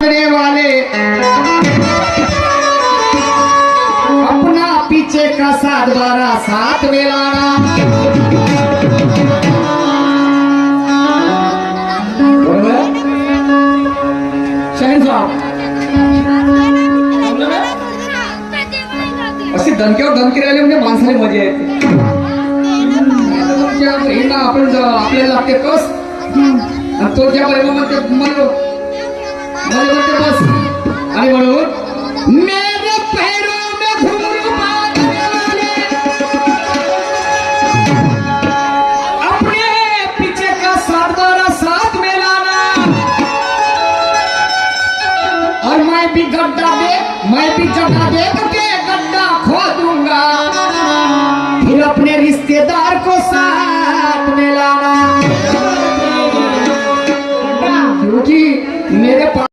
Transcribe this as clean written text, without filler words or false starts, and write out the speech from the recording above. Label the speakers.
Speaker 1: वाले अपना पीछे का 7-12 साथ में लाना। शहन साहब अशी धनक्यावर धनकी राहिले म्हणजे माणसाला मजा येते। आपण आपल्याला लागते कस आणि तो ज्या बैलामध्ये म्हणतो बस आणि म्हणून मेरे पैरों में घुंघरू बांधने वाले अपने पीछे का 7-12 साथ में लाना। और मैं भी जगह देख के गड्ढा खोदूंगा, फिर अपने रिश्तेदार को साथ में लाना, क्योंकि मेरे